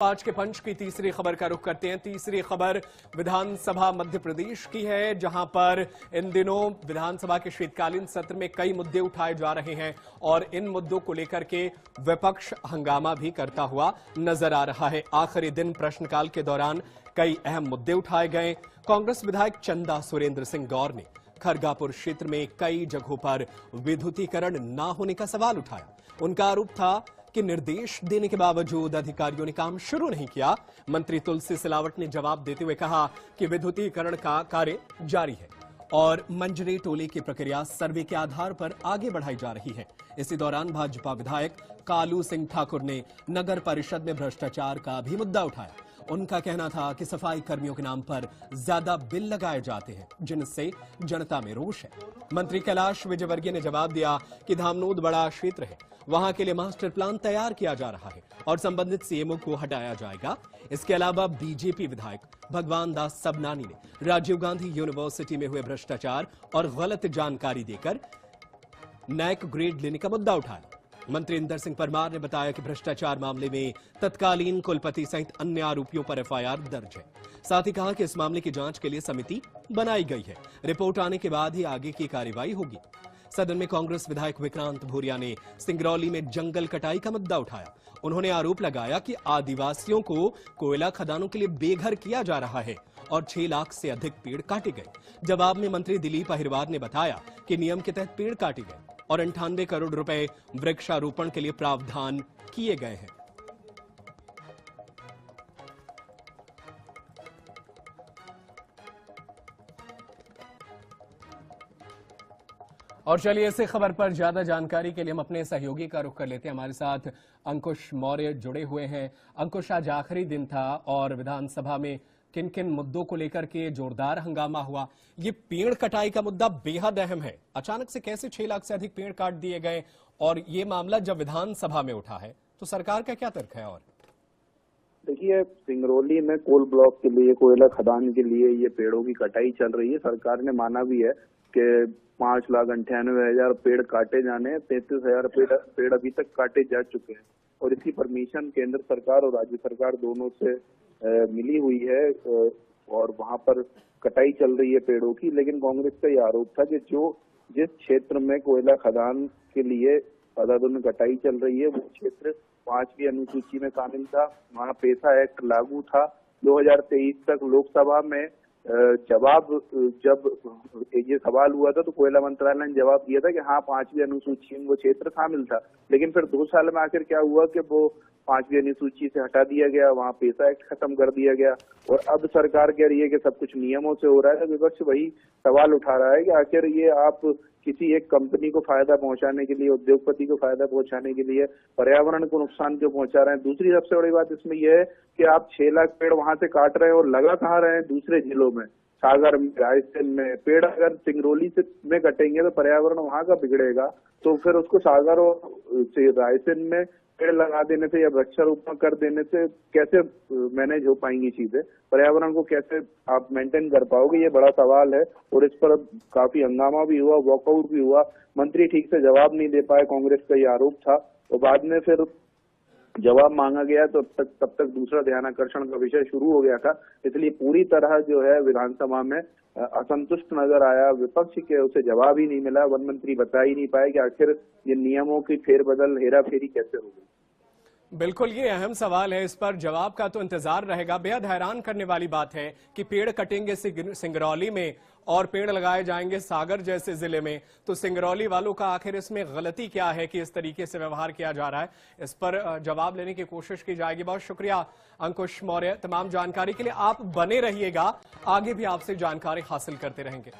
आज के पंच की तीसरी खबर का रुख करते हैं। तीसरी खबर विधानसभा मध्य प्रदेश की है, जहां पर इन दिनों विधानसभा के शीतकालीन सत्र में कई मुद्दे उठाए जा रहे हैं और इन मुद्दों को लेकर के विपक्ष हंगामा भी करता हुआ नजर आ रहा है। आखिरी दिन प्रश्नकाल के दौरान कई अहम मुद्दे उठाए गए। कांग्रेस विधायक चंदा सुरेंद्र सिंह गौर ने खरगापुर क्षेत्र में कई जगहों पर विद्युतीकरण न होने का सवाल उठाया। उनका आरोप था कि निर्देश देने के बावजूद अधिकारियों ने काम शुरू नहीं किया। मंत्री तुलसी सिलावट ने जवाब देते हुए कहा कि विद्युतीकरण का कार्य जारी है और मंजरे टोले की प्रक्रिया सर्वे के आधार पर आगे बढ़ाई जा रही है। इसी दौरान भाजपा विधायक कालू सिंह ठाकुर ने नगर परिषद में भ्रष्टाचार का भी मुद्दा उठाया। उनका कहना था कि सफाई कर्मियों के नाम पर ज्यादा बिल लगाए जाते हैं, जिनसे जनता में रोष है। मंत्री कैलाश विजयवर्गीय ने जवाब दिया कि धामनोद बड़ा क्षेत्र है, वहां के लिए मास्टर प्लान तैयार किया जा रहा है और संबंधित सीएमओ को हटाया जाएगा। इसके अलावा बीजेपी विधायक भगवान दास सबनानी ने राजीव गांधी यूनिवर्सिटी में हुए भ्रष्टाचार और गलत जानकारी देकर नैक ग्रेड लेने का मुद्दा उठाया। मंत्री इंदर सिंह परमार ने बताया कि भ्रष्टाचार मामले में तत्कालीन कुलपति सहित अन्य आरोपियों पर एफआईआर दर्ज है। साथ ही कहा कि इस मामले की जांच के लिए समिति बनाई गई है। रिपोर्ट आने के बाद ही आगे की कार्रवाई होगी। सदन में कांग्रेस विधायक विक्रांत भूरिया ने सिंगरौली में जंगल कटाई का मुद्दा उठाया। उन्होंने आरोप लगाया कि आदिवासियों को कोयला खदानों के लिए बेघर किया जा रहा है और 6 लाख से अधिक पेड़ काटे गए। जवाब में मंत्री दिलीप अहिरवार ने बताया कि नियम के तहत पेड़ काटे गए और 98 करोड़ रुपए वृक्षारोपण के लिए प्रावधान किए गए हैं। और चलिए इसी खबर पर ज्यादा जानकारी के लिए हम अपने सहयोगी का रुख कर लेते हैं। हमारे साथ अंकुश मौर्य जुड़े हुए हैं। अंकुश, आज आखिरी दिन था और विधानसभा में किन किन मुद्दों को लेकर के जोरदार हंगामा हुआ। ये पेड़ कटाई का मुद्दा बेहद अहम है। अचानक से कैसे 6 लाख से अधिक पेड़ काट दिए गए और ये मामला जब विधानसभा में उठा है तो सरकार का क्या तर्क है? और देखिए, सिंगरौली में कोल ब्लॉक के लिए, कोयला खदान के लिए ये पेड़ों की कटाई चल रही है। सरकार ने माना भी है कि 5,98,000 पेड़ काटे जाने, 33,000 पेड़ अभी तक काटे जा चुके हैं और इसकी परमिशन केंद्र सरकार और राज्य सरकार दोनों से मिली हुई है और वहां पर कटाई चल रही है पेड़ों की। लेकिन कांग्रेस का यह आरोप था कि जिस क्षेत्र में कोयला खदान के लिए अंधाधुंध कटाई चल रही है वो क्षेत्र 5वीं अनुसूची में शामिल था। वहाँ पेसा एक्ट लागू था। 2023 तक लोकसभा में जब ये सवाल हुआ था तो कोयला मंत्रालय ने जवाब दिया था कि हाँ, 5वीं अनुसूची में वो क्षेत्र शामिल था। लेकिन फिर 2 साल में आखिर क्या हुआ कि वो 5वीं अनुसूची से हटा दिया गया, वहाँ पेसा एक्ट खत्म कर दिया गया और अब सरकार कह रही है कि सब कुछ नियमों से हो रहा है। तो विपक्ष वही सवाल उठा रहा है कि आखिर ये आप किसी एक कंपनी को फायदा पहुंचाने के लिए, उद्योगपति को फायदा पहुंचाने के लिए पर्यावरण को नुकसान क्यों पहुंचा रहे हैं? दूसरी सबसे बड़ी बात इसमें यह है कि आप 6 लाख पेड़ वहां से काट रहे हैं और लगा कहाँ रहे हैं? दूसरे जिलों में, सागर में, रायसेन में। पेड़ अगर सिंगरौली में कटेंगे तो पर्यावरण वहां का बिगड़ेगा, तो फिर उसको सागर और रायसेन में पेड़ लगा देने से या वृक्षारोपण कर देने से कैसे मैनेज हो पाएंगी चीजें? पर्यावरण को कैसे आप मेंटेन कर पाओगे? ये बड़ा सवाल है और इस पर काफी हंगामा भी हुआ, वॉकआउट भी हुआ। मंत्री ठीक से जवाब नहीं दे पाए, कांग्रेस का ये आरोप था और बाद में फिर जवाब मांगा गया तो तब तक दूसरा ध्यानाकर्षण का विषय शुरू हो गया था। इसलिए पूरी तरह जो है विधानसभा में असंतुष्ट नजर आया विपक्ष के, उसे जवाब ही नहीं मिला। वन मंत्री बता ही नहीं पाए कि आखिर ये नियमों की फेरबदल, हेराफेरी कैसे होगी। बिल्कुल, ये अहम सवाल है, इस पर जवाब का तो इंतजार रहेगा। बेहद हैरान करने वाली बात है कि पेड़ कटेंगे सिंगरौली में और पेड़ लगाए जाएंगे सागर जैसे जिले में, तो सिंगरौली वालों का आखिर इसमें गलती क्या है कि इस तरीके से व्यवहार किया जा रहा है? इस पर जवाब लेने की कोशिश की जाएगी। बहुत शुक्रिया अंकुश मौर्य, तमाम जानकारी के लिए। आप बने रहिएगा, आगे भी आपसे जानकारी हासिल करते रहेंगे।